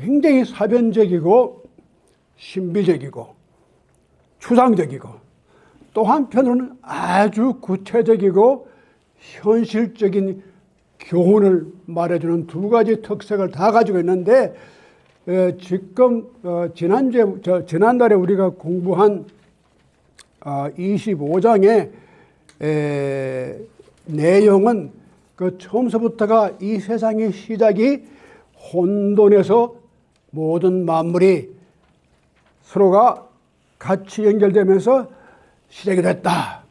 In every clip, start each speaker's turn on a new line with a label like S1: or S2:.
S1: 굉장히 사변적이고 신비적이고 추상적이고 또 한편으로는 아주 구체적이고 현실적인 교훈을 말해주는 두 가지 특색을 다 가지고 있는데 지금 지난달에 우리가 공부한 25장의 내용은 그 처음서부터가 이 세상의 시작이 혼돈에서 모든 만물이 서로가 같이 연결되면서 시작이 됐다.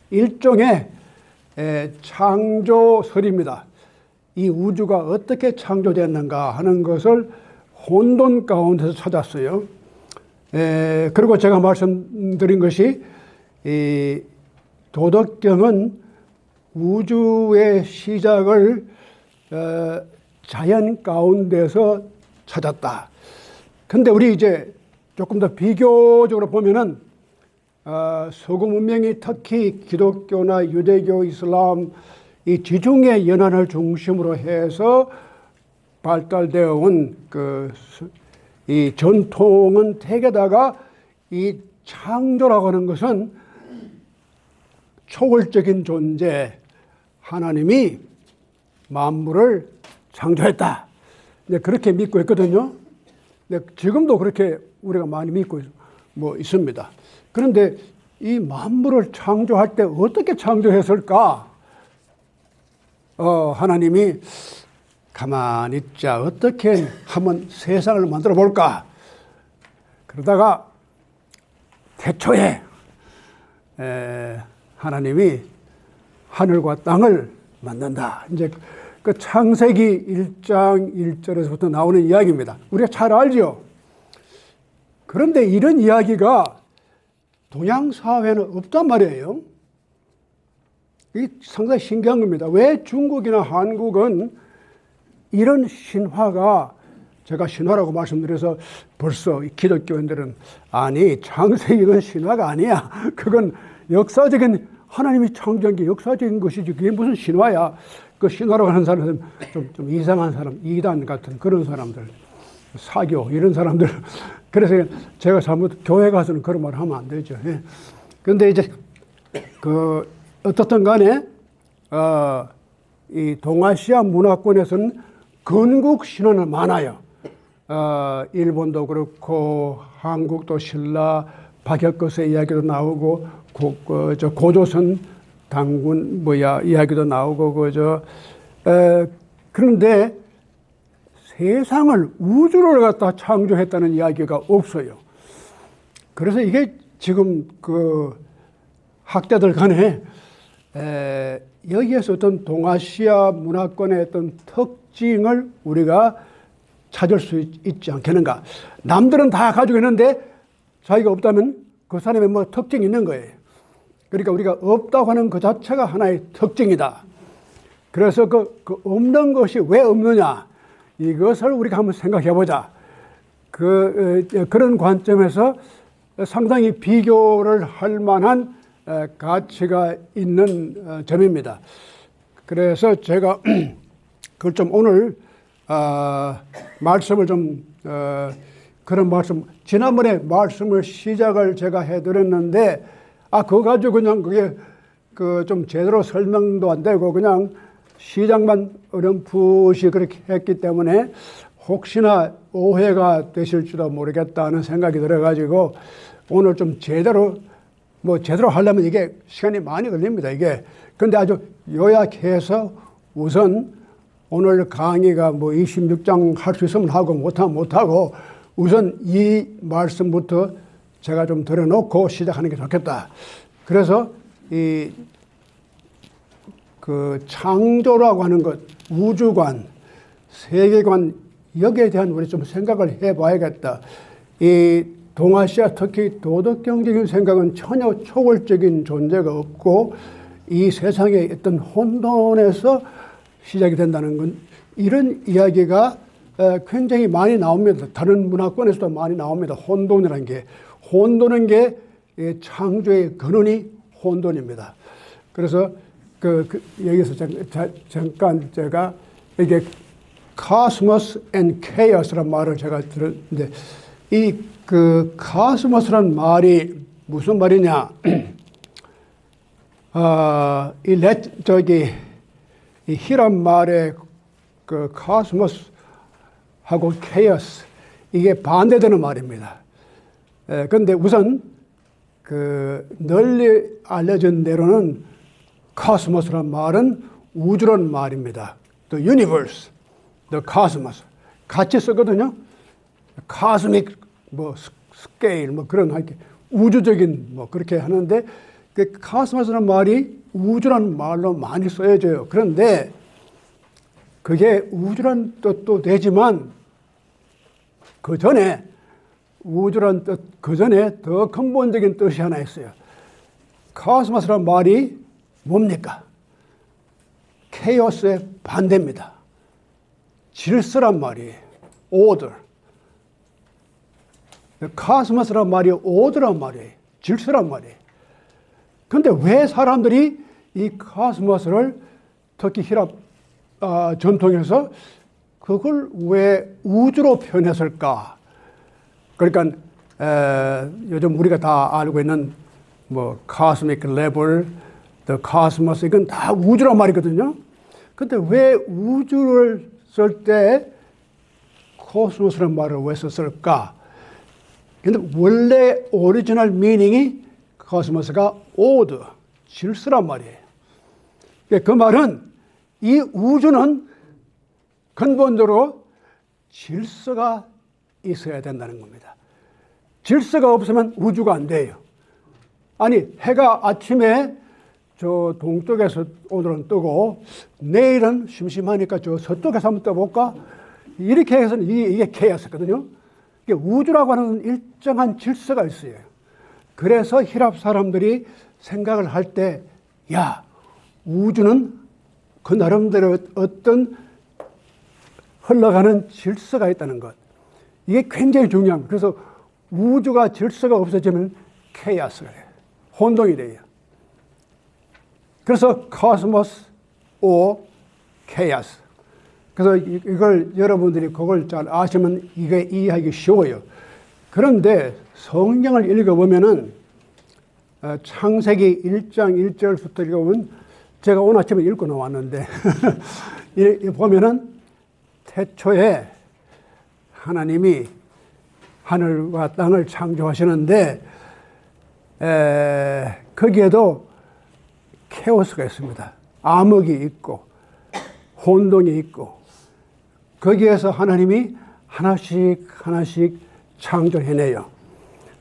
S1: 일종의 창조설입니다. 이 우주가 어떻게 창조됐는가 하는 것을 혼돈 가운데서 찾았어요. 그리고 제가 말씀드린 것이 이 도덕경은 우주의 시작을 자연 가운데서 찾았다. 근데 우리 이제 조금 더 비교적으로 보면은 서구 문명이 특히 기독교나 유대교, 이슬람 이 지중해 연안을 중심으로 해서 발달되어 온 이 전통은 택에다가 이 창조라고 하는 것은 초월적인 존재 하나님이 만물을 창조했다. 그렇게 믿고 있거든요. 지금도 그렇게 우리가 많이 믿고 있습니다. 그런데 이 만물을 창조할 때 어떻게 창조했을까? 하나님이 가만히 있자 어떻게 한번 세상을 만들어 볼까? 그러다가 태초에 하나님이 하늘과 땅을 만든다. 이제 그 창세기 1장 1절에서부터 나오는 이야기입니다. 우리가 잘 알죠? 그런데 이런 이야기가 동양 사회는 없단 말이에요. 이게 상당히 신기한 겁니다. 왜 중국이나 한국은 이런 신화가, 제가 신화라고 말씀드려서 벌써 기독교인들은 아니 창세기는 신화가 아니야. 그건 역사적인 하나님이 창조한 게 역사적인 것이지 그게 무슨 신화야. 그 신화라고 하는 사람은 좀 이상한 사람, 이단 같은 그런 사람들, 사교 이런 사람들. 그래서 제가 잘못 교회 가서는 그런 말 하면 안 되죠. 그런데 이제 어떻든 간에 이 동아시아 문화권에서는 건국 신화는 많아요. 일본도 그렇고 한국도 신라 박혁거세 이야기도 나오고 고조선 당군 이야기도 나오고 그런데 세상을 우주를 갖다 창조했다는 이야기가 없어요. 그래서 이게 지금 학자들 간에 여기에서 어떤 동아시아 문화권의 어떤 특징을 우리가 찾을 수 있지 않겠는가. 남들은 다 가지고 있는데 자기가 없다면 그 사람의 뭐 특징이 있는 거예요. 그러니까 우리가 없다고 하는 그 자체가 하나의 특징이다. 그래서 그 없는 것이 왜 없느냐. 이것을 우리가 한번 생각해 보자. 그런 관점에서 상당히 비교를 할 만한 가치가 있는 점입니다. 그래서 제가 그걸 좀 오늘 말씀을 좀 그런 말씀 지난번에 말씀을 시작을 제가 해드렸는데 그거 가지고 그냥 그게 좀 제대로 설명도 안 되고 그냥 시작만 어렴풋이 그렇게 했기 때문에 혹시나 오해가 되실지도 모르겠다는 생각이 들어가지고 오늘 좀 제대로 하려면 이게 시간이 많이 걸립니다, 이게. 근데 아주 요약해서 우선 오늘 강의가 26장 할 수 있으면 하고 못하면 못하고 우선 이 말씀부터 제가 좀 들어놓고 시작하는 게 좋겠다. 그래서 창조라고 하는 것, 우주관, 세계관, 여기에 대한 우리 좀 생각을 해봐야겠다. 이 동아시아 특히 도덕경적인 생각은 전혀 초월적인 존재가 없고 이 세상의 어떤 혼돈에서 시작이 된다는 건 이런 이야기가 굉장히 많이 나옵니다. 다른 문화권에서도 많이 나옵니다. 혼돈이라는 게. 혼돈은 게 창조의 근원이 혼돈입니다. 그래서 여기서 잠깐 제가 이게 cosmos and chaos라는 말을 제가 들었는데 이 그 cosmos라는 말이 무슨 말이냐? 이 히람 말의 그 cosmos하고 chaos 이게 반대되는 말입니다. 그런데 우선 그 널리 알려진 대로는 cosmos라는 말은 우주라는 말입니다. The universe, the cosmos 같이 쓰거든요. cosmic 뭐 스케일 뭐 그런 하게 우주적인 뭐 그렇게 하는데 그 cosmos라는 말이 우주라는 말로 많이 쓰여져요. 그런데 그게 우주라는 뜻도 되지만 그 전에 우주라는 뜻 그 전에 더 근본적인 뜻이 하나 있어요. cosmos라는 말이 뭡니까? 케이오스의 반대입니다. 질서란 말이에요. order. cosmos란 말이 order란 말이에요. 질서란 말이에요. 그런데 왜 사람들이 이 cosmos를 특히 히랍 전통에서 그걸 왜 우주로 표현했을까? 그러니까 요즘 우리가 다 알고 있는 뭐 cosmic level, the cosmos 이건 다 우주란 말이거든요. 근데 왜 우주를 쓸 때 cosmos라는 말을 왜 썼을까? 근데 원래 오리지널 미닝이 cosmos가 order, 질서란 말이에요. 그 말은 이 우주는 근본적으로 질서가 있어야 된다는 겁니다. 질서가 없으면 우주가 안 돼요. 아니, 해가 아침에 저 동쪽에서 오늘은 뜨고 내일은 심심하니까 저 서쪽에서 한번 떠볼까? 이렇게 해서는 이게 케이오스거든요. 이게 우주라고 하는 일정한 질서가 있어요. 그래서 히랍 사람들이 생각을 할 때, 야, 우주는 그 나름대로 어떤 흘러가는 질서가 있다는 것. 이게 굉장히 중요합니다. 그래서 우주가 질서가 없어지면 케이오스가 돼요. 혼동이 돼요. 그래서 cosmos or chaos. 그래서 이걸 여러분들이 그걸 잘 아시면 이게 이해하기 쉬워요. 그런데 성경을 읽어보면은 창세기 1장 1절부터 읽어보면 제가 오늘 아침에 읽고 나왔는데 보면은 태초에 하나님이 하늘과 땅을 창조하시는데 거기에도 케오스가 있습니다. 암흑이 있고 혼돈이 있고 거기에서 하나님이 하나씩 창조해내요.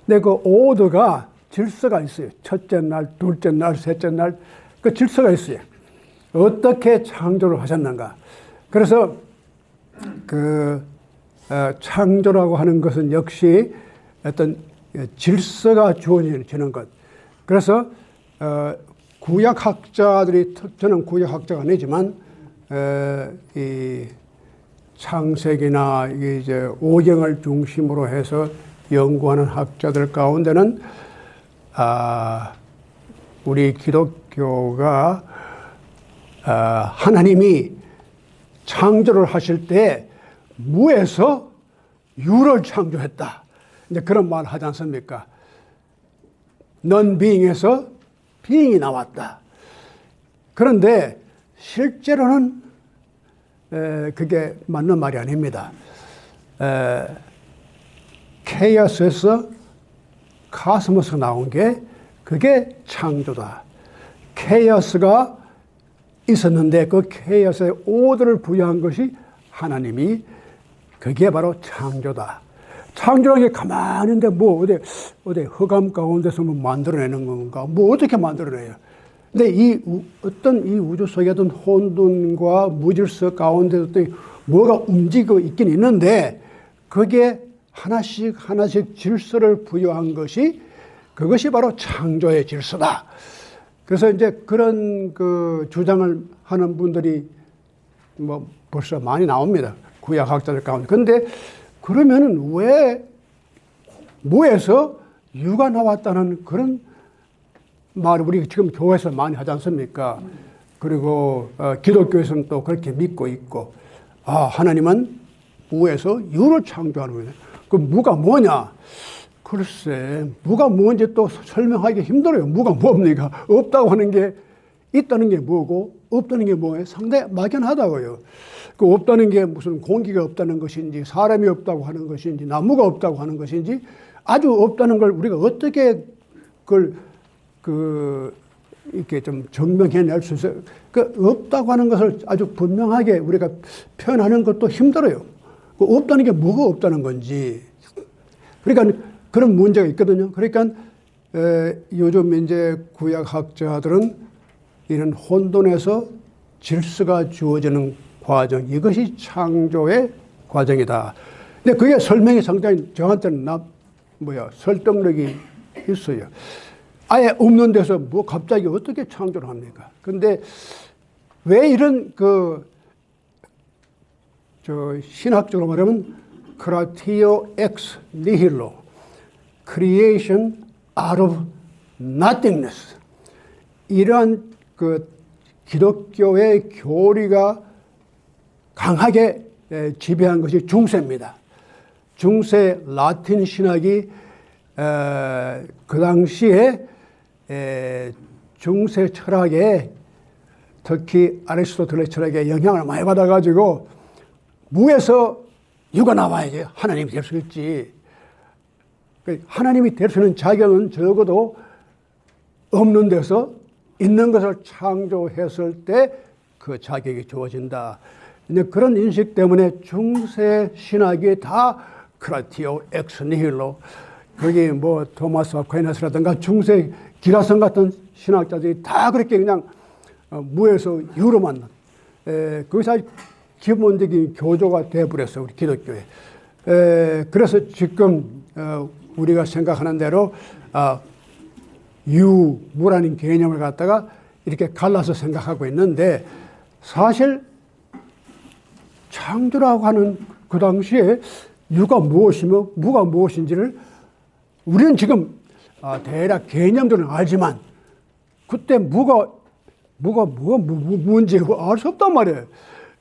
S1: 근데 그 오더가 질서가 있어요. 첫째 날, 둘째 날, 셋째 날 그 질서가 있어요. 어떻게 창조를 하셨는가. 그래서 그 창조라고 하는 것은 역시 어떤 질서가 주어지는 것. 그래서 구약학자들이, 저는 구약학자가 아니지만 이 창세기나 이제 오경을 중심으로 해서 연구하는 학자들 가운데는 우리 기독교가 하나님이 창조를 하실 때 무에서 유를 창조했다. 이제 그런 말 하지 않습니까? non-being에서 being이 나왔다. 그런데 실제로는 그게 맞는 말이 아닙니다. 케이오스에서 카스모스가 나온 게 그게 창조다. 케이오스가 있었는데 그 케이오스에 오더를 부여한 것이 하나님이 그게 바로 창조다. 창조라는 게 가만히 있는데 뭐 어디 흑암 가운데서 뭐 만들어내는 건가? 뭐 어떻게 만들어내요? 근데 어떤 이 우주 속에 어떤 혼돈과 무질서 가운데 어떤 뭐가 움직이고 있긴 있는데 그게 하나씩 질서를 부여한 것이 그것이 바로 창조의 질서다. 그래서 이제 그런 그 주장을 하는 분들이 뭐 벌써 많이 나옵니다. 구약학자들 가운데. 근데 그러면은 왜 무에서 유가 나왔다는 그런 말을 우리 지금 교회에서 많이 하지 않습니까? 그리고 기독교에서는 또 그렇게 믿고 있고. 하나님은 무에서 유를 창조하는 거예요. 그 무가 뭐냐? 글쎄, 무가 뭔지 또 설명하기 힘들어요. 무가 뭡니까? 없다고 하는 게 있다는 게 뭐고 없다는 게 뭐예요? 상당히 막연하다고요. 그 없다는 게 무슨 공기가 없다는 것인지 사람이 없다고 하는 것인지 나무가 없다고 하는 것인지 아주 없다는 걸 우리가 어떻게 그걸 이렇게 좀 증명해낼 수 있어요. 그 없다고 하는 것을 아주 분명하게 우리가 표현하는 것도 힘들어요. 그 없다는 게 뭐가 없다는 건지. 그러니까 그런 문제가 있거든요. 그러니까 요즘 이제 구약학자들은 이런 혼돈에서 질서가 주어지는 과정, 이것이 창조의 과정이다. 근데 그게 설명이 상당히 저한테는 설득력이 있어요. 아예 없는 데서 뭐 갑자기 어떻게 창조를 합니까? 근데 왜 이런 신학적으로 말하면 크라티오 엑스 니힐로 creation out of nothingness 이러한 기독교의 교리가 강하게 지배한 것이 중세입니다. 중세 라틴 신학이 그 당시에 중세 철학에 특히 아리스토텔의 철학에 영향을 많이 받아가지고 무에서 유가 나와야지 하나님이 될 수 있지. 하나님이 될 수 있는 자격은 적어도 없는 데서 있는 것을 창조했을 때 그 자격이 주어진다. 그런 인식 때문에 중세 신학이 다 크라티오 엑스 니힐로 거기 뭐 토마스 아퀴나스라든가 중세 기라성 같은 신학자들이 다 그렇게 그냥 무에서 유로만 그것이 아주 기본적인 교조가 되어버렸어요. 우리 기독교에. 그래서 지금 우리가 생각하는 대로 무라는 개념을 갖다가 이렇게 갈라서 생각하고 있는데 사실 창조라고 하는 그 당시에 유가 무엇이며 무가 무엇인지를 우리는 지금 대략 개념들은 알지만 그때 무가 뭔지 알 수 없단 말이에요.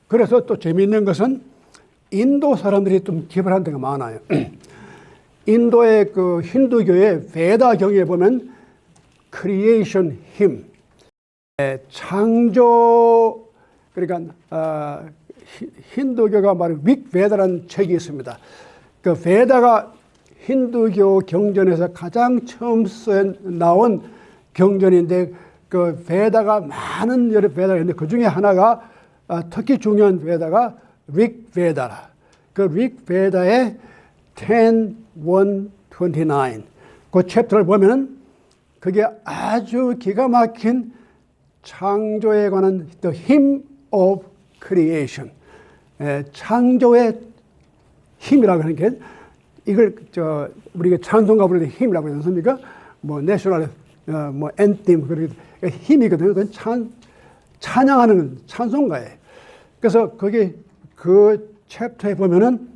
S1: 그래서 또 재미있는 것은 인도 사람들이 좀 기발한 데가 많아요. 인도의 그 힌두교의 베다경에 보면 creation hymn, 창조, 그러니까 힌두교가 말하는 빅베다라는 책이 있습니다. 그 베다가 힌두교 경전에서 가장 처음 나온 경전인데 그 베다가 많은 여러 베다가 있는데 그 중에 하나가 특히 중요한 베다가 릭베다라. 그 릭베다의 10:1-29 그 챕터를 보면은 그게 아주 기가 막힌 창조에 관한 the hymn of creation, 창조의 힘이라고 하는 게 이걸 우리가 찬송가 부를 때 힘이라고 하지 않습니까? 뭐 내셔널 뭐 앤팀 그러니까 힘이거든요. 그건 찬양하는 찬송가예요. 그래서 거기 그 챕터에 보면은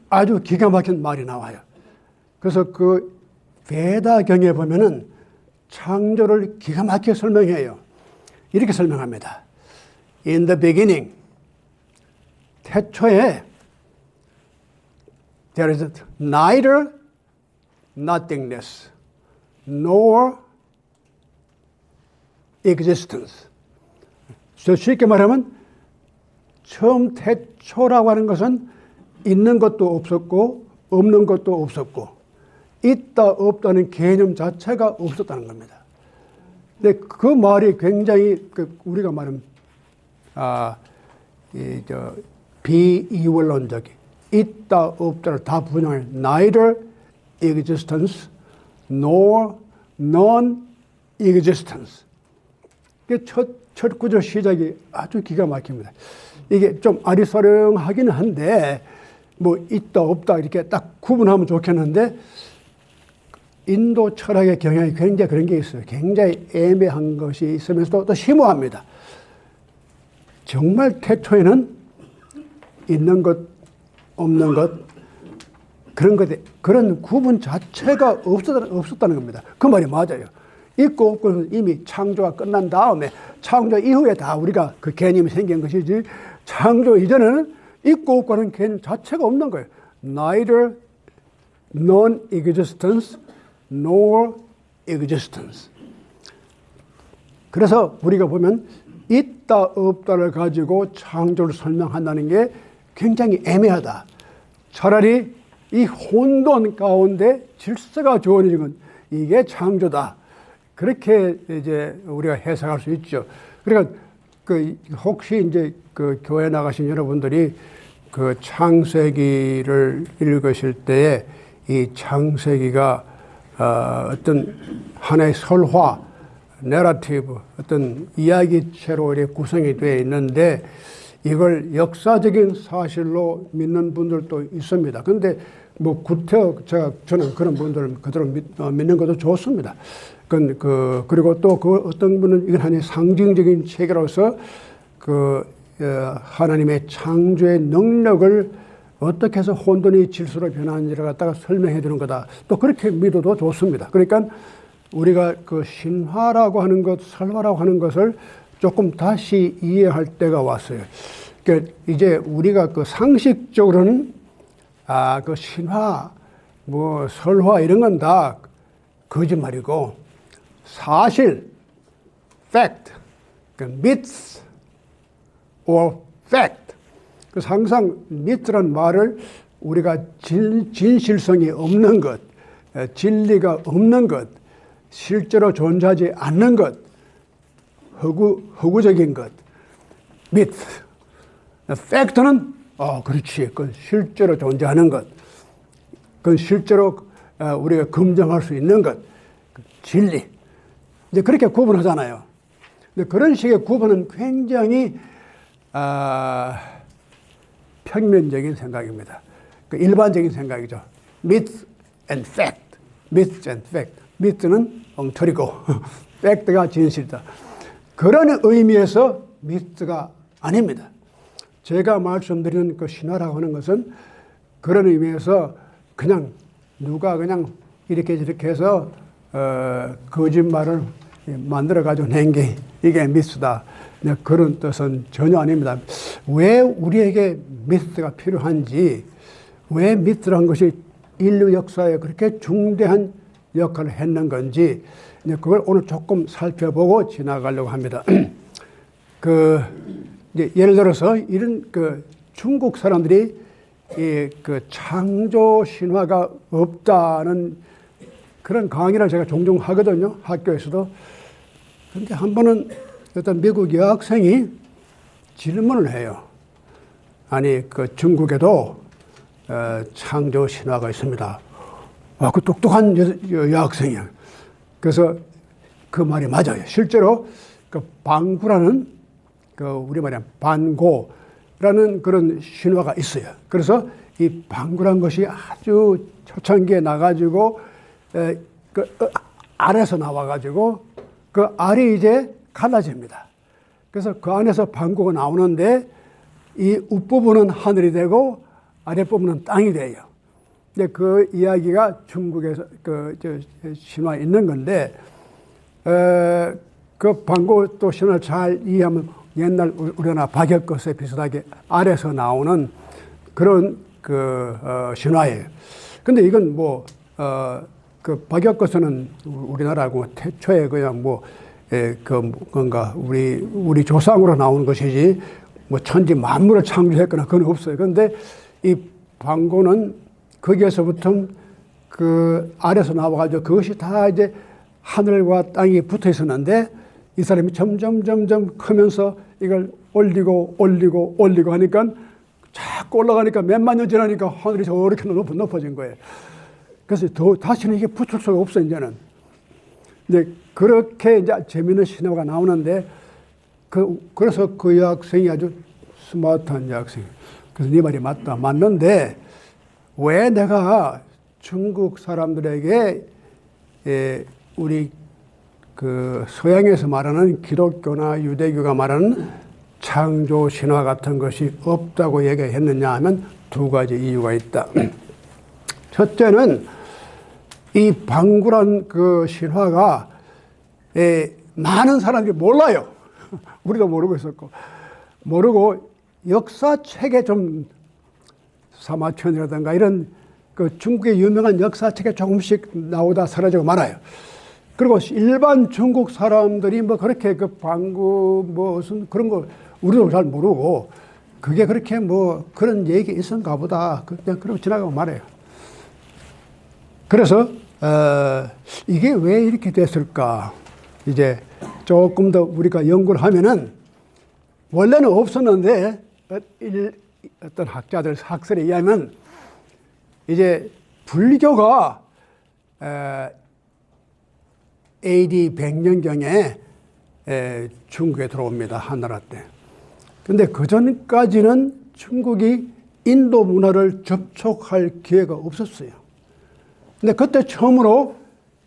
S1: 아주 기가 막힌 말이 나와요. 그래서 그 베다경에 보면은 창조를 기가 막히게 설명해요. 이렇게 설명합니다. In the beginning, 태초에 there is neither nothingness nor existence. 쉽게 말하면 처음 태초라고 하는 것은 있는 것도 없었고 없는 것도 없었고 있다 없다는 개념 자체가 없었다는 겁니다. 근데 그 말이 굉장히 우리가 말하면 비이원론적이 있다 없다를 다 분양할 neither existence nor non-existence. 첫 구절 시작이 아주 기가 막힙니다. 이게 좀 아리송하기는 한데 뭐 있다 없다 이렇게 딱 구분하면 좋겠는데 인도 철학의 경향이 굉장히 그런 게 있어요. 굉장히 애매한 것이 있으면서도 또 심오합니다. 정말 태초에는 있는 것, 없는 것, 그런 구분 자체가 없었다는 겁니다. 그 말이 맞아요. 있고 없고는 이미 창조가 끝난 다음에 창조 이후에 다 우리가 그 개념이 생긴 것이지 창조 이전에는 있고 없고는 개념 자체가 없는 거예요. Neither non-existence nor existence. 그래서 우리가 보면 있다 없다를 가지고 창조를 설명한다는 게 굉장히 애매하다. 차라리 이 혼돈 가운데 질서가 주어지는 건 이게 창조다. 그렇게 이제 우리가 해석할 수 있죠. 그러니까 혹시 이제 교회 나가신 여러분들이 창세기를 읽으실 때에 이 창세기가 어떤 하나의 설화, 내러티브, 어떤 이야기체로 이렇게 구성이 되어 있는데 이걸 역사적인 사실로 믿는 분들도 있습니다. 그런데 뭐 저는 그런 분들을 그대로 믿는 것도 좋습니다. 그리고 또 어떤 분은 이건 하나의 상징적인 체계로서 하나님의 창조의 능력을 어떻게 해서 혼돈이 질서로 변하는지를 갖다가 설명해 주는 거다. 또 그렇게 믿어도 좋습니다. 그러니까 우리가 신화라고 하는 것, 설화라고 하는 것을 조금 다시 이해할 때가 왔어요. 그러니까 이제 우리가 상식적으로는 신화, 뭐 설화 이런 건 다 거짓말이고 사실, fact, myths or fact. 그래서 항상 myth라는 말을 우리가 진실성이 없는 것, 진리가 없는 것, 실제로 존재하지 않는 것, 허구적인 것, myth. fact는 그렇지. 그건 실제로 존재하는 것. 그건 실제로 우리가 검증할 수 있는 것. 진리. 이제 그렇게 구분하잖아요. 근데 그런 식의 구분은 굉장히 평면적인 생각입니다. 일반적인 생각이죠. myth and fact. myth and fact. myth는 엉터리고 fact가 진실이다. 그런 의미에서 myth가 아닙니다. 제가 말씀드리는 신화라고 하는 것은 그런 의미에서 그냥 누가 그냥 이렇게 저렇게 해서 거짓말을 만들어가지고 낸 게 이게 미스다. 그런 뜻은 전혀 아닙니다. 왜 우리에게 미스가 필요한지, 왜 미스라는 것이 인류 역사에 그렇게 중대한 역할을 했는 건지, 그걸 오늘 조금 살펴보고 지나가려고 합니다. 이제 예를 들어서 이런 중국 사람들이 창조 신화가 없다는 그런 강의를 제가 종종 하거든요. 학교에서도. 근데 한 번은 어떤 미국 여학생이 질문을 해요. 아니, 중국에도 창조 신화가 있습니다. 그 똑똑한 여학생이야. 그래서 그 말이 맞아요. 실제로 방구라는 우리말에 반고라는 그런 신화가 있어요. 그래서 이 방구란 것이 아주 초창기에 나가지고 알에서 나와가지고 그 알이 이제 갈라집니다. 그래서 그 안에서 방구가 나오는데 이 윗부분은 하늘이 되고 아랫부분은 땅이 돼요. 근데 그 이야기가 중국에서 신화에 있는 건데 그 방구 또 신화를 잘 이해하면 옛날 우리나라 박역거스에 비슷하게 알에서 나오는 그런 신화예요. 근데 이건 박역거스는 우리나라하고 태초에 그냥 뭔가 우리 조상으로 나오는 것이지 천지 만물을 창조했거나 그건 없어요. 그런데 이 방구는 거기에서부터 알에서 나와가지고 그것이 다 이제 하늘과 땅이 붙어 있었는데 이 사람이 점점 크면서 이걸 올리고 하니까 자꾸 올라가니까 몇만 년 지나니까 하늘이 저렇게 높아진 거예요. 그래서 다시는 이게 붙을 수가 없어, 이제는. 근데 그렇게 이제 재미있는 신화가 나오는데, 그래서 그 여학생이 아주 스마트한 여학생이에요. 그래서 네 말이 맞는데, 왜 내가 중국 사람들에게 우리 서양에서 말하는 기독교나 유대교가 말하는 창조 신화 같은 것이 없다고 얘기했느냐 하면 두 가지 이유가 있다. 첫째는 이 방구란 신화가 많은 사람들이 몰라요. 우리도 모르고 있었고, 모르고 역사책에 좀 사마천이라든가 이런 그 중국의 유명한 역사책에 조금씩 나오다 사라지고 말아요. 그리고 일반 중국 사람들이 뭐 그렇게 그 방구 뭐 무슨 그런 거 우리도 잘 모르고 그게 그렇게 뭐 그런 얘기 있었는가 보다 그냥 그러고 지나가고 말아요. 그래서 이게 왜 이렇게 됐을까? 이제 조금 더 우리가 연구를 하면은 원래는 없었는데 어떤 학자들 학설에 의하면 이제 불교가 AD 100년경에 중국에 들어옵니다. 한나라 때. 근데 그 전까지는 중국이 인도 문화를 접촉할 기회가 없었어요. 근데 그때 처음으로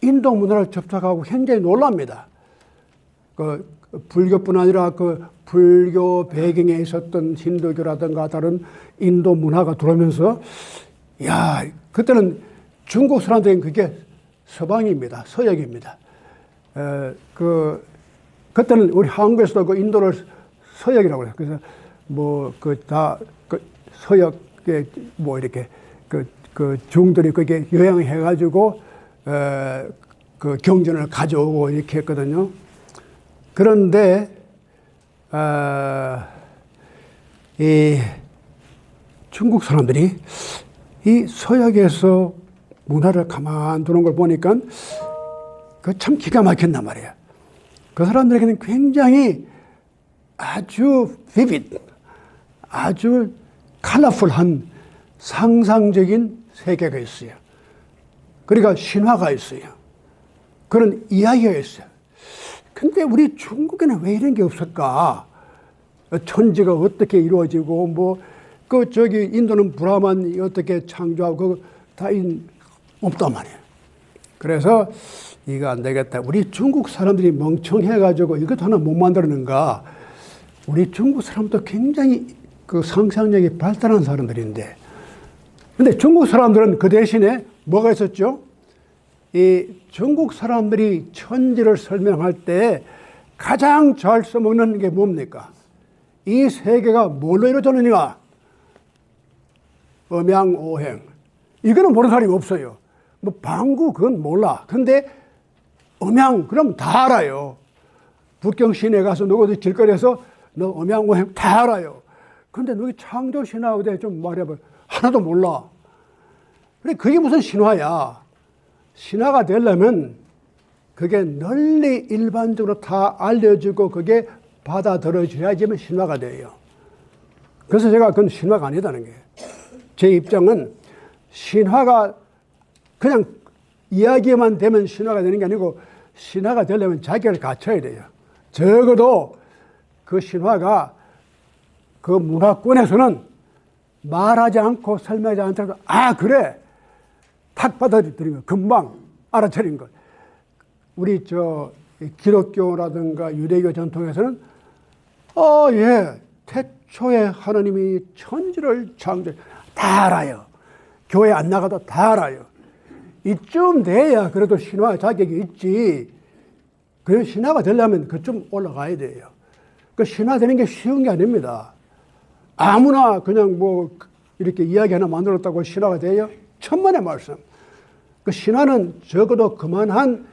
S1: 인도 문화를 접촉하고 굉장히 놀랍니다. 그 불교뿐 아니라 그 불교 배경에 있었던 힌두교라든가 다른 인도 문화가 들어오면서 야, 그때는 중국 사람들은 그게 서방입니다. 서역입니다. 그때는 우리 한국에서도 그 인도를 서역이라고 해요. 그래서 뭐 그 서역에 뭐 이렇게 그 중들이 그게 여행해가지고 그 경전을 가져오고 이렇게 했거든요. 그런데 이 중국 사람들이 이 서역에서 문화를 가만 두는 걸 보니까 그 참 기가 막힌단 말이에요. 그 사람들에게는 굉장히 아주 vivid, 아주 컬러풀한 상상적인 세계가 있어요. 그러니까 신화가 있어요. 그런 이야기가 있어요. 근데 우리 중국에는 왜 이런 게 없을까? 천지가 어떻게 이루어지고, 뭐, 저기 인도는 브라만이 어떻게 창조하고, 다 없단 말이에요. 그래서 이거 안 되겠다. 우리 중국 사람들이 멍청해가지고 이것도 하나 못 만들었는가? 우리 중국 사람도 굉장히 그 상상력이 발달한 사람들인데. 근데 중국 사람들은 그 대신에 뭐가 있었죠? 이 중국 사람들이 천지를 설명할 때 가장 잘 써먹는 게 뭡니까? 이 세계가 뭘로 이루어졌느냐? 음양오행. 이거는 모르는 사람이 없어요. 뭐 방구 그건 몰라. 근데 음양 그럼 다 알아요. 북경 시내에 가서 누구도 길거리에서 너 음양오행 다 알아요. 근데 너희 창조 신화에 대해 좀 말해봐. 하나도 몰라. 그래 그게 무슨 신화야? 신화가 되려면 그게 널리 일반적으로 다 알려지고 그게 받아들여져야지만 신화가 돼요. 그래서 제가 그건 신화가 아니다는 게 제 입장은 신화가 그냥 이야기만 되면 신화가 되는 게 아니고 신화가 되려면 자기를 갖춰야 돼요. 적어도 그 신화가 그 문화권에서는 말하지 않고 설명하지 않더라도 아 그래 탁 받아들이는 거 금방 알아차린 것. 우리 기독교라든가 유대교 전통에서는 예 태초에 하나님이 천지를 창조 다 알아요. 교회 안 나가도 다 알아요. 이쯤 돼야 그래도 신화 자격이 있지. 그 신화가 되려면 그쯤 올라가야 돼요. 그 신화 되는 게 쉬운 게 아닙니다. 아무나 그냥 뭐 이렇게 이야기 하나 만들었다고 신화가 돼요? 천만의 말씀. 그 신화는 적어도 그만한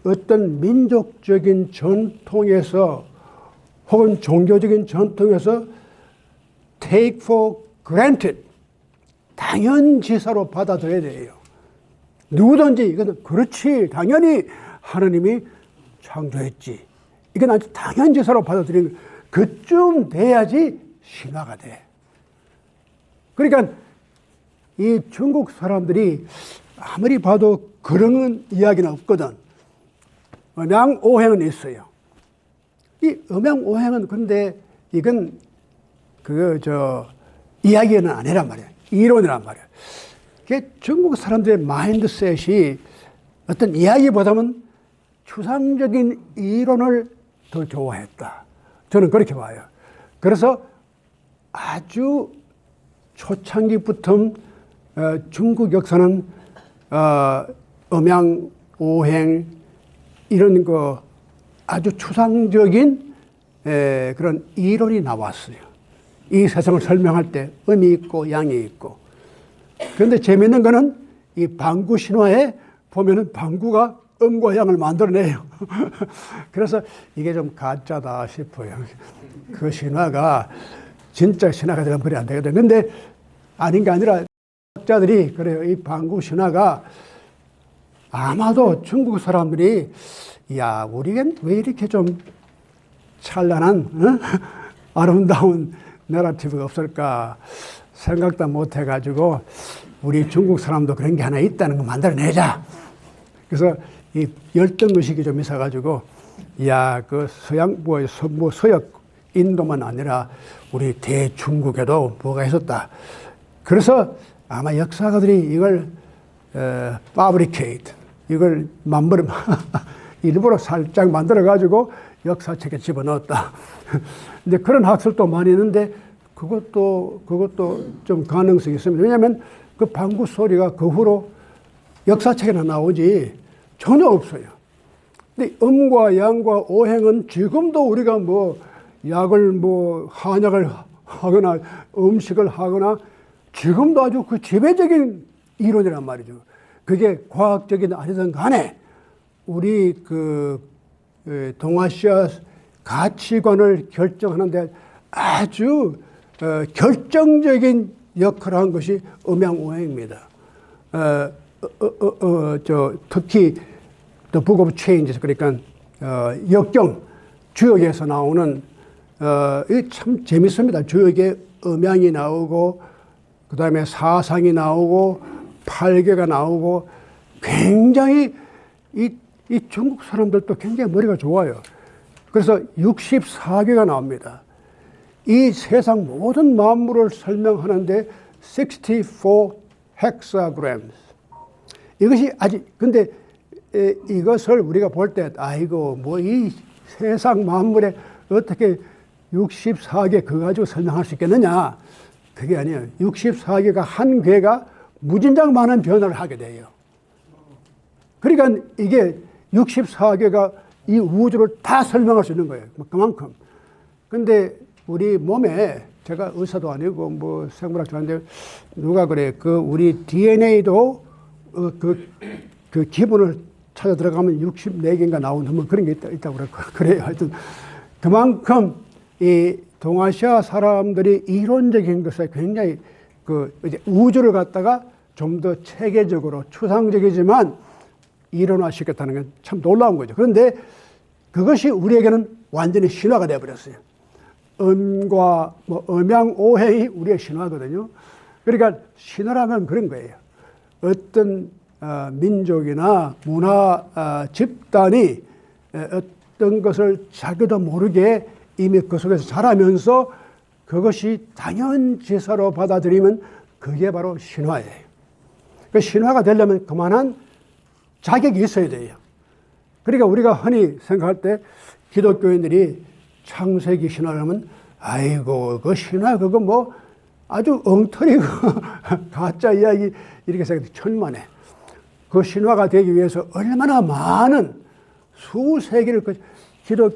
S1: 어떤 민족적인 전통에서 혹은 종교적인 전통에서 take for granted 당연지사로 받아들여야 돼요. 누구든지 이거는 그렇지 당연히 하나님이 창조했지. 이건 아주 당연지사로 받아들이는 그쯤 돼야지 신화가 돼. 그러니까 이 중국 사람들이 아무리 봐도 그런 이야기는 없거든. 음양오행은 있어요. 이 음양오행은 근데 이건 이야기는 아니란 말이야. 이론이란 말이야. 그게 중국 사람들의 마인드셋이 어떤 이야기보다는 추상적인 이론을 더 좋아했다. 저는 그렇게 봐요. 그래서 아주 초창기부터 중국 역사는 음양오행 이런 거 아주 추상적인 그런 이론이 나왔어요. 이 세상을 설명할 때 음이 있고 양이 있고. 그런데 재미있는 거는 이 방구 신화에 보면은 방구가 음과 양을 만들어내요. 그래서 이게 좀 가짜다 싶어요. 그 신화가 진짜 신화가 되면 그래 안 되거든. 근데 아닌 게 아니라 학자들이 그래요. 이 방구 신화가 아마도 중국 사람들이 야, 우리는 왜 이렇게 좀 찬란한 아름다운 내러티브가 없을까 생각도 못 해가지고 우리 중국 사람도 그런 게 하나 있다는 거 만들어내자. 그래서 이 열등의식이 좀 있어가지고 야, 그 서양 뭐 서역 인도만 아니라 우리 대중국에도 뭐가 있었다. 그래서 아마 역사가들이 이걸 fabricate 이걸 일부러 살짝 만들어가지고 역사책에 집어넣었다. 근데 그런 학설도 많이 있는데 그것도 좀 가능성이 있습니다. 왜냐하면 그 방구 소리가 그 후로 역사책에나 나오지 전혀 없어요. 근데 음과 양과 오행은 지금도 우리가 뭐 약을 뭐 한약을 하거나 음식을 하거나 지금도 아주 그 지배적인 이론이란 말이죠. 그게 과학적인 아니든 간에 우리 그 동아시아 가치관을 결정하는데 아주 결정적인 역할을 한 것이 음양오행입니다. 특히 The Book of Changes, 그러니까 역경 주역에서 나오는 이게 참 재밌습니다. 주역에 음양이 나오고 그 다음에 사상이 나오고 팔계가 나오고 굉장히 이 중국 사람들도 굉장히 머리가 좋아요. 그래서 64개가 나옵니다. 이 세상 모든 만물을 설명하는데 64 hexagrams. 이것이 아직, 근데 이것을 우리가 볼 때, 아이고, 뭐 이 세상 만물에 어떻게 64개 그거 가지고 설명할 수 있겠느냐. 그게 아니에요. 64개가 한 괴가 무진장 많은 변화를 하게 돼요. 그러니까 이게 64개가 이 우주를 다 설명할 수 있는 거예요. 그만큼. 근데 우리 몸에, 제가 의사도 아니고 뭐 생물학 좋아하는데 누가 그래, 그 우리 DNA도 그 기본을 찾아 들어가면 64개인가 나오는 뭐 그런 게 있다고 그래요. 하여튼 그만큼 이 동아시아 사람들이 이론적인 것에 굉장히 그 이제 우주를 갖다가 좀 더 체계적으로 추상적이지만 이론화시켰다는 건 참 놀라운 거죠. 그런데 그것이 우리에게는 완전히 신화가 되어버렸어요. 음과 뭐 음양오행이 우리의 신화거든요. 그러니까 신화라면 그런 거예요. 어떤 민족이나 문화 집단이 어떤 것을 자기도 모르게 이미 그 속에서 자라면서 그것이 당연지사로 받아들이면 그게 바로 신화예요. 그 신화가 되려면 그만한 자격이 있어야 돼요. 그러니까 우리가 흔히 생각할 때 기독교인들이 창세기 신화라면 아이고 그 신화 그거 뭐 아주 엉터리고 가짜 이야기 이렇게 생각해. 천만에 그 신화가 되기 위해서 얼마나 많은 수세기를 그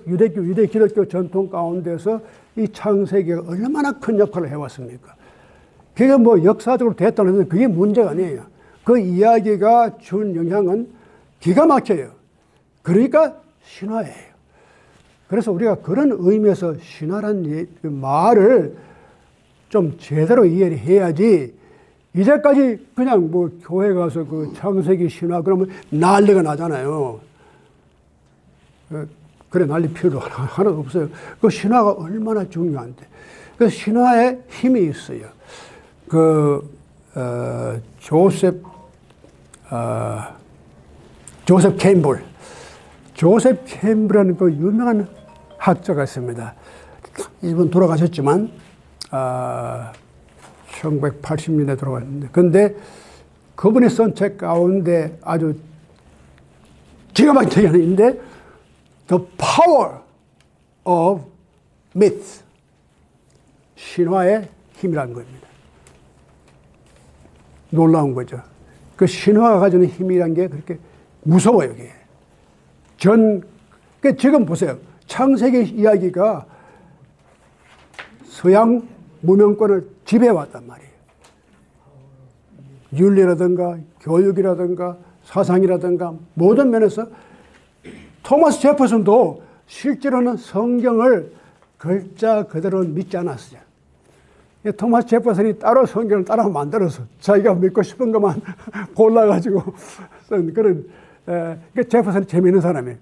S1: 유대 기독교 전통 가운데서 이 창세기가 얼마나 큰 역할을 해왔습니까? 그게 뭐 역사적으로 됐다는 것은 그게 문제가 아니에요. 그 이야기가 준 영향은 기가 막혀요. 그러니까 신화예요. 그래서 우리가 그런 의미에서 신화란 말을 좀 제대로 이해를 해야지 이제까지 그냥 뭐 교회 가서 그 창세기 신화 그러면 난리가 나잖아요. 그래 난리 필요도 하나도 없어요. 그 신화가 얼마나 중요한데. 그 신화에 힘이 있어요. 조셉 캠블이라는 그 유명한 학자가 있습니다. 이분 돌아가셨지만 1980년대 돌아갔는데 근데 그분이 쓴 책 가운데 아주 기가 막히게 하는데 The Power of Myth, 신화의 힘이라는 겁니다. 놀라운 거죠. 그 신화가 가지는 힘이란 게 그렇게 무서워요. 이게. 지금 보세요. 창세기 이야기가 서양 무명권을 지배해왔단 말이에요. 윤리라든가 교육이라든가 사상이라든가 모든 면에서 토마스 제퍼슨도 실제로는 성경을 글자 그대로 믿지 않았어요. 토마스 제퍼슨이 따로 성경을 따라 만들어서 자기가 믿고 싶은 것만 골라가지고 쓴 그런, 제퍼슨이 재미있는 사람이에요.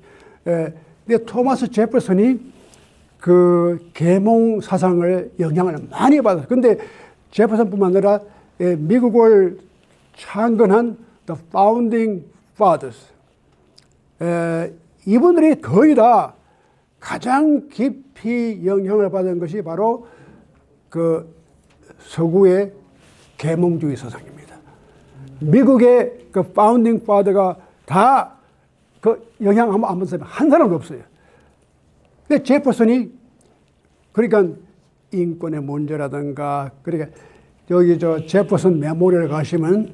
S1: 근데 토마스 제퍼슨이 그 계몽 사상을 영향을 많이 받았어요. 근데 제퍼슨뿐만 아니라 미국을 창건한 The Founding Fathers, 이분들이 거의 다 가장 깊이 영향을 받은 것이 바로 그 서구의 계몽주의 사상입니다. 미국의 그 파운딩 파더가 다 그 영향 안 받은 사람이 한 사람도 없어요. 근데 제퍼슨이 그러니까 인권의 문제라든가, 그러니까 여기 제퍼슨 메모리얼 가시면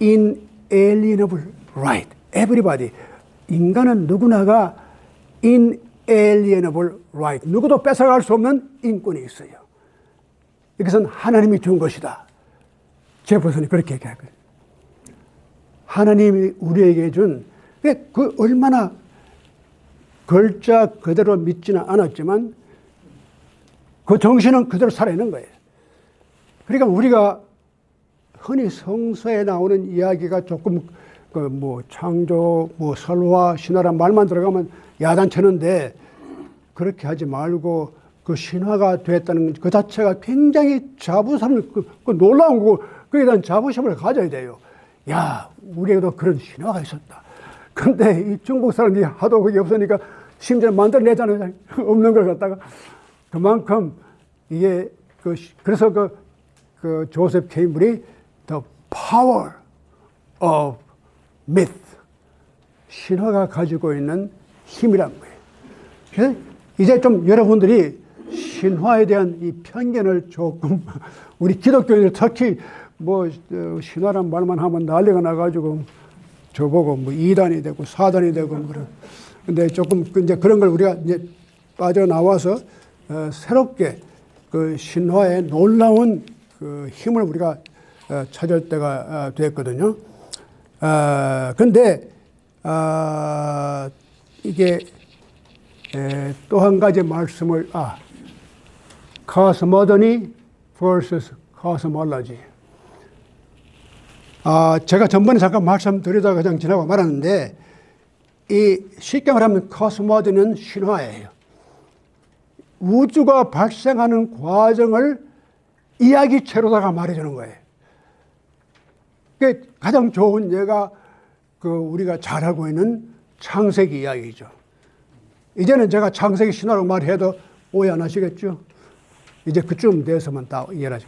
S1: inalienable right, everybody, 인간은 누구나가 inalienable right, 누구도 뺏어갈 수 없는 인권이 있어요. 이것은 하나님이 준 것이다. 제퍼슨이 그렇게 얘기하거든요. 하나님이 우리에게 준, 그 얼마나 글자 그대로 믿지는 않았지만 그 정신은 그대로 살아있는 거예요. 그러니까 우리가 흔히 성서에 나오는 이야기가 조금 창조, 설화, 신화란 말만 들어가면 야단치는데 그렇게 하지 말고 그 신화가 됐다는 그 자체가 굉장히 자부심을, 그 놀라운 거고 그에 대한 자부심을 가져야 돼요. 야, 우리에게도 그런 신화가 있었다. 근데 이 중국 사람들이 하도 그게 없으니까 심지어 만들어내잖아요. 없는 걸 갖다가. 그만큼 이게 그래서 그 조셉 케임블이 The Power of Myth, 신화가 가지고 있는 힘이란 거예요. 그래서 이제 좀 여러분들이 신화에 대한 이 편견을 조금, 우리 기독교인들 특히 신화란 말만 하면 난리가 나가지고 저보고 이단이 되고 사단이 되고 그런. 근데 조금 이제 그런 걸 우리가 이제 빠져나와서 새롭게 그 신화의 놀라운 그 힘을 우리가 찾을 때가 됐거든요. 근데 이게 또 한 가지 말씀을, cosmogony versus cosmology. 제가 전번에 잠깐 말씀드리다가 그냥 지나고 말았는데, 이 쉽게 말하면 cosmogony는 신화예요. 우주가 발생하는 과정을 이야기체로다가 말해주는 거예요. 그게 가장 좋은 예가 우리가 잘 알고 있는 창세기 이야기죠. 이제는 제가 창세기 신화로 말해도 오해 안 하시겠죠? 이제 그쯤 돼서만 다 이해를 하죠.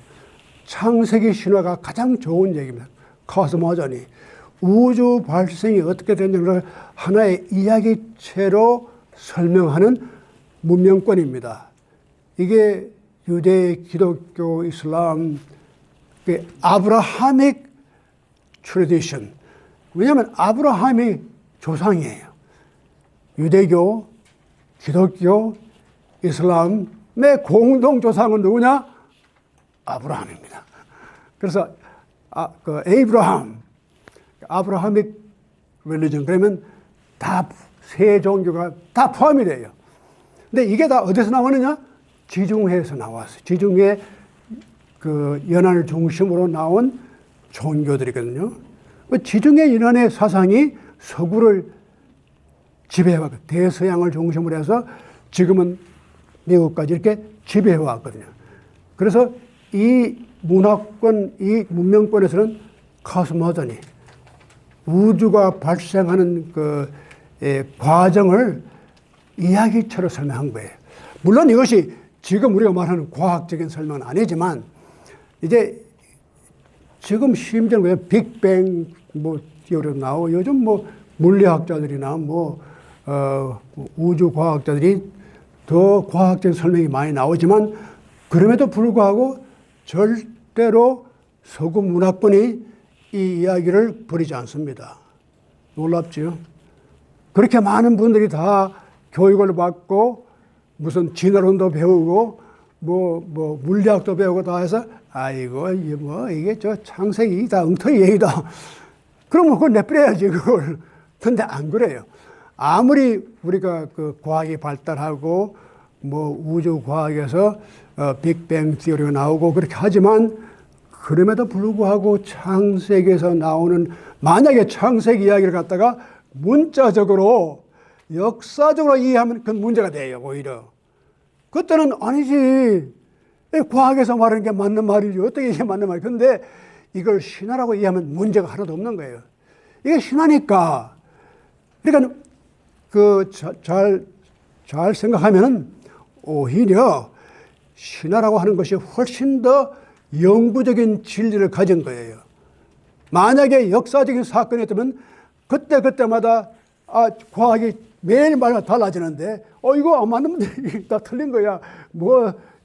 S1: 창세기 신화가 가장 좋은 얘기입니다. 코스모전이 우주 발생이 어떻게 됐는지를 하나의 이야기체로 설명하는 문명권입니다. 이게 유대, 기독교, 이슬람, 아브라함릭 트래디션. 왜냐하면 아브라함이 조상이에요. 유대교, 기독교, 이슬람의 공동 조상은 누구냐? 아브라함입니다. 그래서 아브라함릭 릴리전, 그러면 다 세 종교가 다 포함이 돼요. 근데 이게 다 어디서 나오느냐? 지중해에서 나왔어요. 지중해 그 연안을 중심으로 나온 종교들이거든요. 지중해 연안의 사상이 서구를 지배해왔고, 대서양을 중심으로 해서 지금은 미국까지 이렇게 지배해왔거든요. 그래서 이 문화권, 이 문명권에서는 코스모전이 우주가 발생하는 과정을 이야기처럼 설명한 거예요. 물론 이것이 지금 우리가 말하는 과학적인 설명은 아니지만, 이제 지금 심지어 그냥 빅뱅 티오리도 나오고, 요즘 물리학자들이나 우주 과학자들이 더 과학적인 설명이 많이 나오지만, 그럼에도 불구하고 절대로 서구 문화권이 이 이야기를 버리지 않습니다. 놀랍죠? 그렇게 많은 분들이 다 교육을 받고 무슨 진화론도 배우고 물리학도 배우고 다 해서, 아이고, 이게 저 창세기 다 엉터리 얘기다. 그러면 그걸 내버려야지, 그걸. 근데 안 그래요. 아무리 우리가 그 과학이 발달하고, 우주 과학에서 빅뱅 티어리가 나오고 그렇게 하지만, 그럼에도 불구하고 창세기에서 나오는, 만약에 창세기 이야기를 갖다가 문자적으로, 역사적으로 이해하면 그건 문제가 돼요, 오히려. 그때는 아니지. 과학에서 말하는 게 맞는 말이지. 어떻게 이게 맞는 말이지. 근데 이걸 신화라고 이해하면 문제가 하나도 없는 거예요. 이게 신화니까. 그러니까 잘 생각하면은 오히려 신화라고 하는 것이 훨씬 더 영구적인 진리를 가진 거예요. 만약에 역사적인 사건이었다면 그때마다 과학이 매일마다 달라지는데 이거 안 맞는 분들이 다 틀린 거야.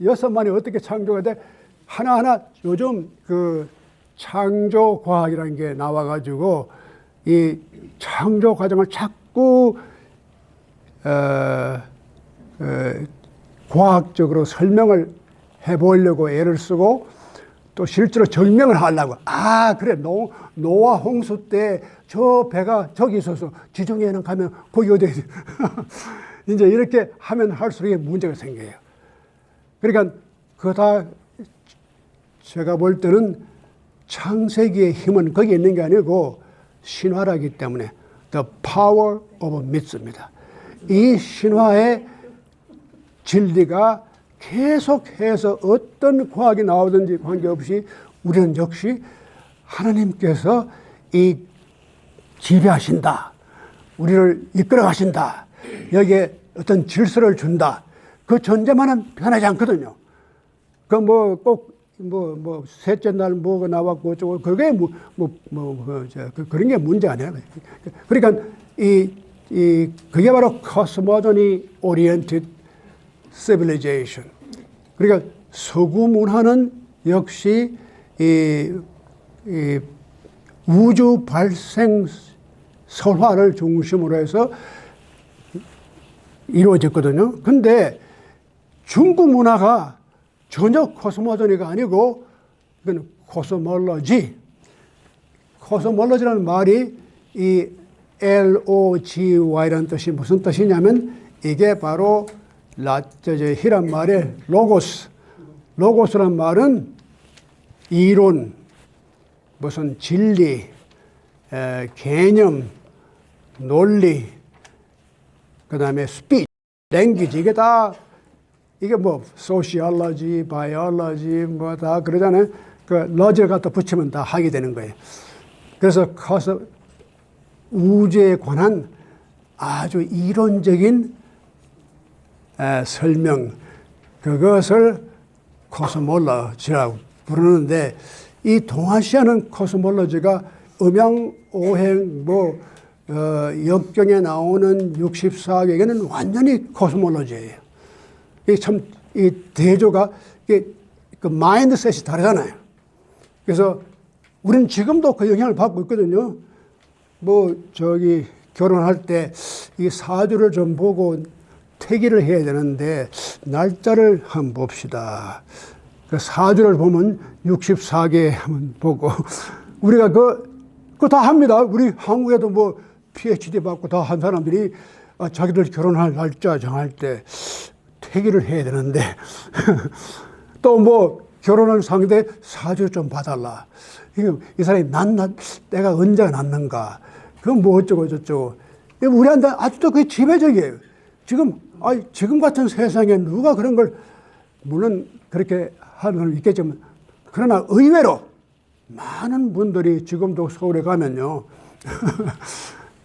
S1: 여섯만이 어떻게 창조가 돼? 하나하나 요즘 그 창조 과학이라는 게 나와가지고 이 창조 과정을 자꾸 과학적으로 설명을 해보려고 애를 쓰고 또 실제로 증명을 하려고. 그래. 노아 홍수 때 저 배가 저기 있어서 지중해는 가면 거기 어디 이제 이렇게 하면 할수록 문제가 생겨요. 그러니까 그거 다 제가 볼 때는 창세기의 힘은 거기에 있는 게 아니고 신화라기 때문에 the power of myths입니다. 이 신화의 진리가 계속해서 어떤 과학이 나오든지 관계없이 우리는 역시 하나님께서 이 지배하신다. 우리를 이끌어 가신다. 여기에 어떤 질서를 준다. 그 존재만은 변하지 않거든요. 셋째 날 뭐가 나왔고, 그게 그런 게 문제 아니에요. 그러니까 그게 바로 cosmogony oriented civilization. 그러니까 서구 문화는 역시 우주 발생 설화를 중심으로 해서 이루어졌거든요. 근데 중국 문화가 전혀 코스모저니가 아니고 이건 코스몰로지. 코스몰로지라는 말이 이 LOGY라는 뜻이 무슨 뜻이냐면 이게 바로 히란 말의 로고스. 로고스란 말은 이론, 무슨 진리, 개념, 논리, 그 다음에 스피치, 랭귀지, 이게 소시올로지, 바이올로지, 다 그러잖아요. 그 러지를 갖다 붙이면 다 하게 되는 거예요. 그래서 우주에 관한 아주 이론적인 설명, 그것을 코스몰로지라고 부르는데, 이 동아시아는 코스몰로지가 음양, 오행, 역경에 나오는 64개는 완전히 코스몰로지예요. 이 대조가, 그 마인드셋이 다르잖아요. 그래서 우리는 지금도 그 영향을 받고 있거든요. 결혼할 때 이 사주를 좀 보고 태기를 해야 되는데, 날짜를 한번 봅시다. 그 사주를 보면 64개 한번 보고, 우리가 그거 다 합니다. 우리 한국에도 PhD 받고 다 한 사람들이 자기들 결혼할 날짜 정할 때 태기를 해야 되는데, 또 결혼할 상대 사주 좀 봐달라. 이 사람이 내가 언제 낳는가. 그건 어쩌고 저쩌고. 우리한테 아직도 그게 지배적이에요. 지금 같은 세상에 누가 그런 걸, 물론 그렇게 하는 건 있겠지만, 그러나 의외로 많은 분들이 지금도 서울에 가면요.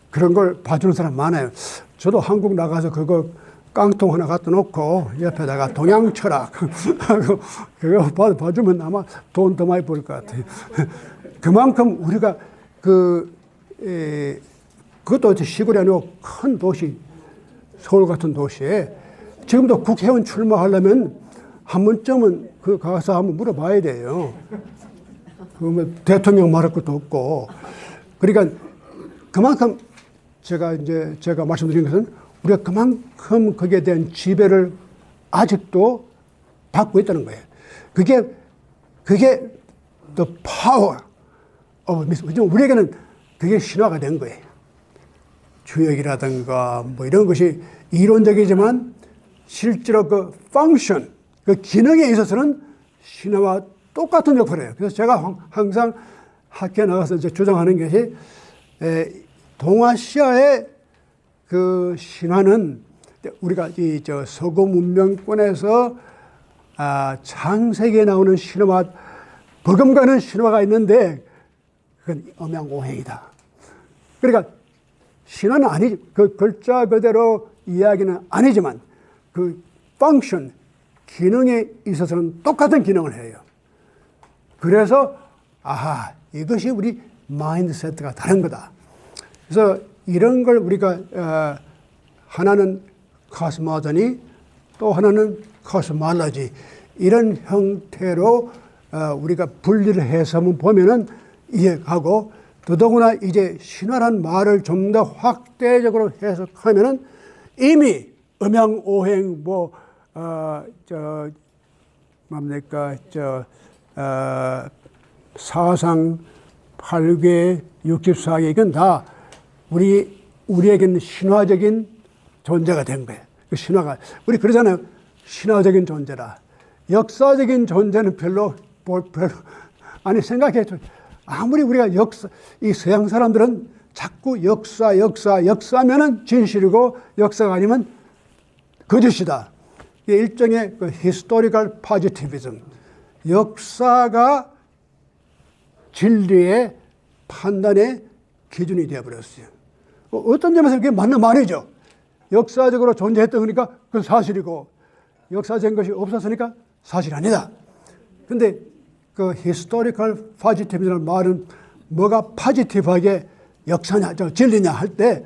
S1: 그런 걸 봐주는 사람 많아요. 저도 한국 나가서 그거 깡통 하나 갖다 놓고 옆에다가 동양 철학 그거 봐주면 아마 돈 더 많이 벌 것 같아요. 그만큼 우리가 그것도 시골이 아니고 큰 도시, 서울 같은 도시에 지금도 국회의원 출마하려면 한 번쯤은 가서 한번 물어봐야 돼요. 대통령 말할 것도 없고. 그러니까 그만큼 제가 말씀드린 것은 우리가 그만큼 거기에 대한 지배를 아직도 받고 있다는 거예요. 그게 the power of myth. 우리에게는 그게 신화가 된 거예요. 주역이라든가 뭐 이런 것이 이론적이지만 실제로 그 펑션, 그 기능에 있어서는 신화와 똑같은 역할을 해요. 그래서 제가 항상 학교에 나가서 이제 주장하는 것이 동아시아의 그 신화는 우리가 저 서구 문명권에서 창세기에 나오는 신화와 버금가는 신화가 있는데 그건 엄양오행이다. 그러니까 신화는 아니지, 그 글자 그대로 이야기는 아니지만 그 펑션, 기능에 있어서는 똑같은 기능을 해요. 그래서 이것이 우리 마인드세트가 다른 거다. 그래서 이런 걸 우리가 하나는 코스모더니 또 하나는 코스몰로지, 이런 형태로 우리가 분리를 해서 한번 보면은 이해하고, 더더구나 이제 신화란 말을 좀 더 확대적으로 해석하면은 이미 음양오행 사상 8개 64개 이건 다 우리에게는 신화적인 존재가 된 거예요. 그 신화가 우리 그러잖아요. 신화적인 존재라. 역사적인 존재는 별로 아니 생각해도 아무리 우리가 이 서양 사람들은 자꾸 역사하면은 진실이고 역사가 아니면 거짓이다. 이게 일종의 그 historical positivism. 역사가 진리의 판단의 기준이 되어버렸어요. 어떤 점에서 그게 맞는 말이죠. 역사적으로 존재했던 거니까 그건 사실이고, 역사적인 것이 없었으니까 사실이 아니다. 근데 그 historical positivism이라는 말은 뭐가 포지티브하게 역사냐, 진리냐 할 때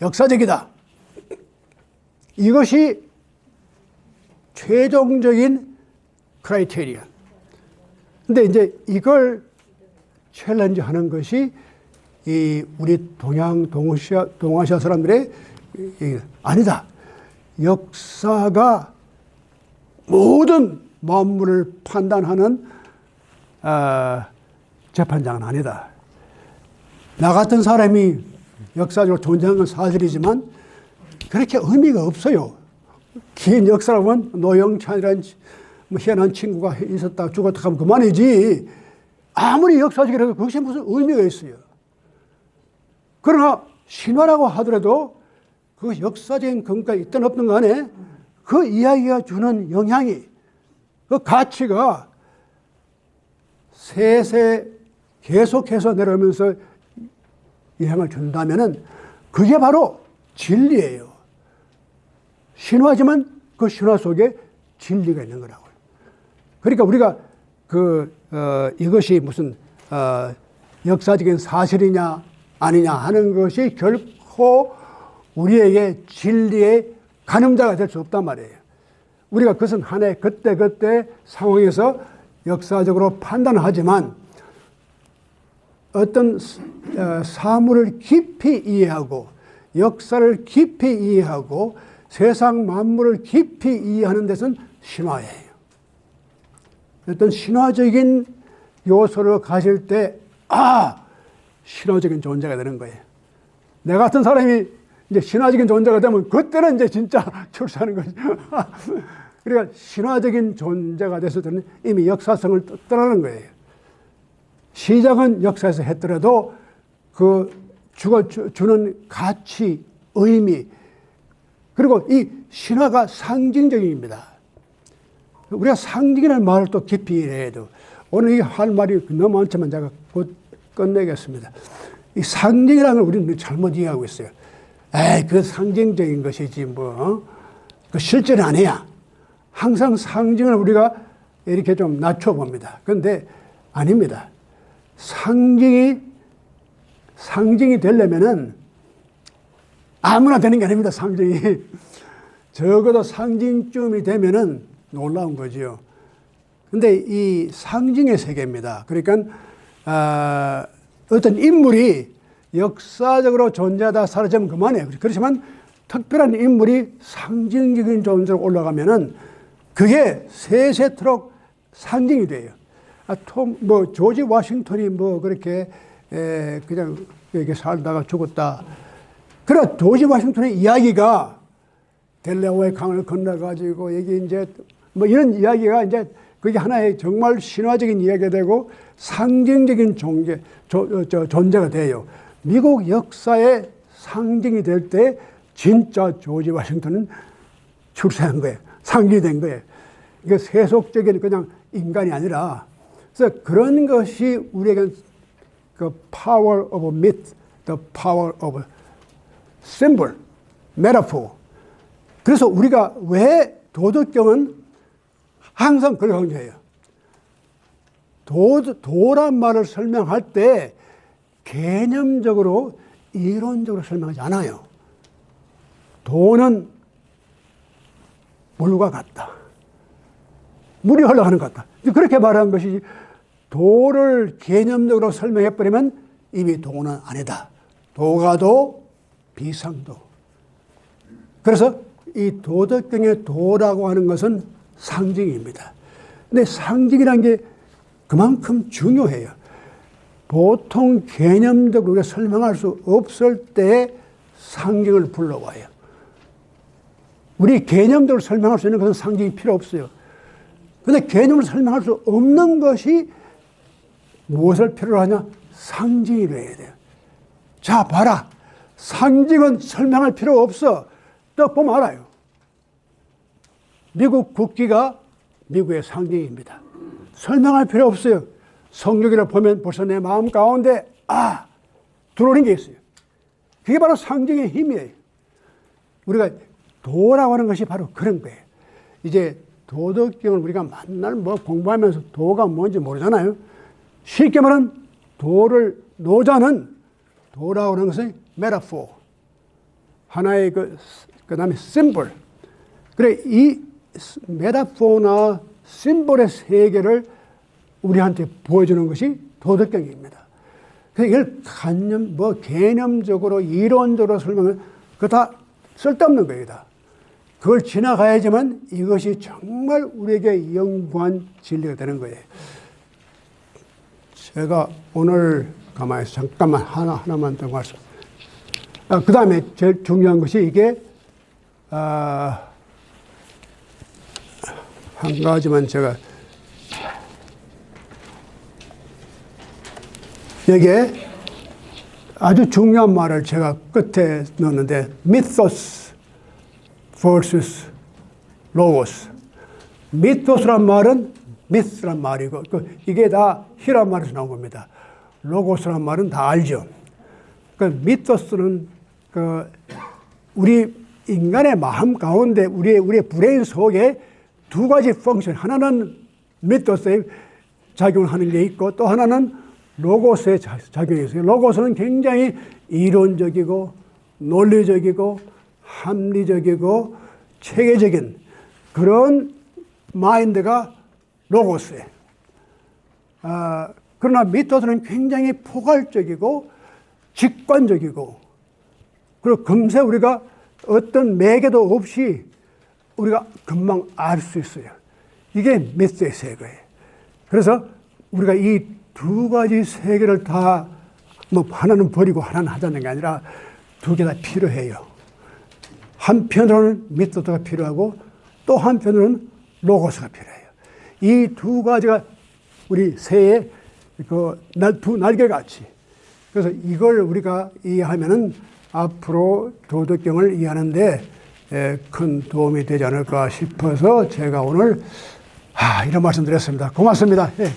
S1: 역사적이다. 이것이 최종적인 크라이테리아. 근데 이제 이걸 챌린지 하는 것이 우리 동아시아 사람들의 아니다. 역사가 모든 만물을 판단하는 재판장은 아니다. 나 같은 사람이 역사적으로 존재하는 건 사실이지만 그렇게 의미가 없어요. 긴 역사를 보면 노영찬이라는 희한한 친구가 있었다 죽었다 하면 그만이지. 아무리 역사적이라도 그것이 무슨 의미가 있어요. 그러나 신화라고 하더라도 그 역사적인 근거가 있든 없든 간에 그 이야기가 주는 영향이, 그 가치가 세세 계속해서 내려오면서 영향을 준다면은 그게 바로 진리예요. 신화지만 그 신화 속에 진리가 있는 거라고요. 그러니까 우리가 이것이 무슨 역사적인 사실이냐 아니냐 하는 것이 결코 우리에게 진리의 가늠자가 될 수 없단 말이에요. 우리가 그것은 하나의 그때 상황에서 역사적으로 판단하지만 어떤 사물을 깊이 이해하고 역사를 깊이 이해하고 세상 만물을 깊이 이해하는 데서는 신화예요. 어떤 신화적인 요소를 가질 때 신화적인 존재가 되는 거예요. 내 같은 사람이 이제 신화적인 존재가 되면 그때는 이제 진짜 출세하는 거죠. 그러니까 신화적인 존재가 됐을 때는 이미 역사성을 떠나는 거예요. 시작은 역사에서 했더라도 그 주는 가치, 의미, 그리고 이 신화가 상징적입니다. 우리가 상징이라는 말을 또 깊이 이해해야 돼요. 오늘 이 할 말이 너무 많지만 제가 곧 끝내겠습니다. 이 상징이라는 걸 우리는 잘못 이해하고 있어요. 그 상징적인 것이지 그 실제는 아니야. 항상 상징을 우리가 이렇게 좀 낮춰봅니다. 그런데 아닙니다. 상징이 되려면은 아무나 되는 게 아닙니다. 상징이. 적어도 상징쯤이 되면은 놀라운 거지요. 근데 이 상징의 세계입니다. 그러니까 어떤 인물이 역사적으로 존재하다 사라지면 그만해요. 그렇지만 특별한 인물이 상징적인 존재로 올라가면은 그게 세세토록 상징이 돼요. 조지 워싱턴이 그렇게 그냥 이렇게 살다가 죽었다. 그러나 조지 워싱턴의 이야기가 델라웨어 강을 건너가지고 여기 이제 이런 이야기가 이제 그게 하나의 정말 신화적인 이야기가 되고 상징적인 존재가 돼요. 미국 역사의 상징이 될 때 진짜 조지 워싱턴은 출세한 거예요. 상징이 된 거예요. 이게 세속적인 그냥 인간이 아니라, 그래서 그런 것이 우리에게 그 power of myth, the power of symbol, metaphor. 그래서 우리가 왜 도덕경은 항상 그걸 강조해요. 도란 말을 설명할 때 개념적으로 이론적으로 설명하지 않아요. 도는 물과 같다. 물이 흘러가는 것 같다. 그렇게 말하는 것이지, 도를 개념적으로 설명해버리면 이미 도는 아니다. 도가도 비상도. 그래서 이 도덕경의 도라고 하는 것은 상징입니다. 근데 상징이라는 게 그만큼 중요해요. 보통 개념적으로 우리가 설명할 수 없을 때 상징을 불러와요. 우리 개념적으로 설명할 수 있는 것은 상징이 필요 없어요. 그런데 개념을 설명할 수 없는 것이 무엇을 필요로 하냐? 상징이 돼야 돼요. 자, 봐라. 상징은 설명할 필요 없어. 딱 보면 알아요. 미국 국기가 미국의 상징입니다. 설명할 필요 없어요. 성경을 보면 벌써 내 마음 가운데 들어오는 게 있어요. 그게 바로 상징의 힘이에요. 우리가 도라고 하는 것이 바로 그런 거예요. 이제 도덕경을 우리가 맨날 공부하면서 도가 뭔지 모르잖아요. 쉽게 말하면 노자는 도라고 하는 것은 메타포, 하나의 그다음에 심볼. 그래, 이 메타포나 심볼의 세계를 우리한테 보여주는 것이 도덕경입니다. 그래서 이걸 개념적으로 이론적으로 설명을 그거 다 쓸데없는 거예요. 다. 그걸 지나가야지만 이것이 정말 우리에게 영구한 진리가 되는 거예요. 제가 오늘 가만히 있어 잠깐만 하나만 더 말씀. 그 다음에 제일 중요한 것이 이게 한 가지만 제가 여기에 아주 중요한 말을 제가 끝에 넣었는데 mythos versus logos. mythos란 말은 myth란 말이고 이게 다 히라 말에서 나온 겁니다. logos란 말은 다 알죠. mythos는 우리 인간의 마음 가운데 우리의 브레인 속에 두 가지 펑션, 하나는 mythos에 작용을 하는 게 있고 또 하나는 로고스의 작용이 있어요. 로고스는 굉장히 이론적이고 논리적이고 합리적이고 체계적인 그런 마인드가 로고스예요. 그러나 미토스는 굉장히 포괄적이고 직관적이고 그리고 금세 우리가 어떤 매개도 없이 우리가 금방 알 수 있어요. 이게 미토의 세계예요. 그래서 우리가 이 두 가지 세계를 다 하나는 버리고 하나는 하자는 게 아니라 두 개 다 필요해요. 한편으로는 미토가 필요하고 또 한편으로는 로고스가 필요해요. 이 두 가지가 우리 새의 두 날개같이. 그래서 이걸 우리가 이해하면은 앞으로 도덕경을 이해하는데 큰 도움이 되지 않을까 싶어서 제가 오늘 이런 말씀 드렸습니다. 고맙습니다. 예.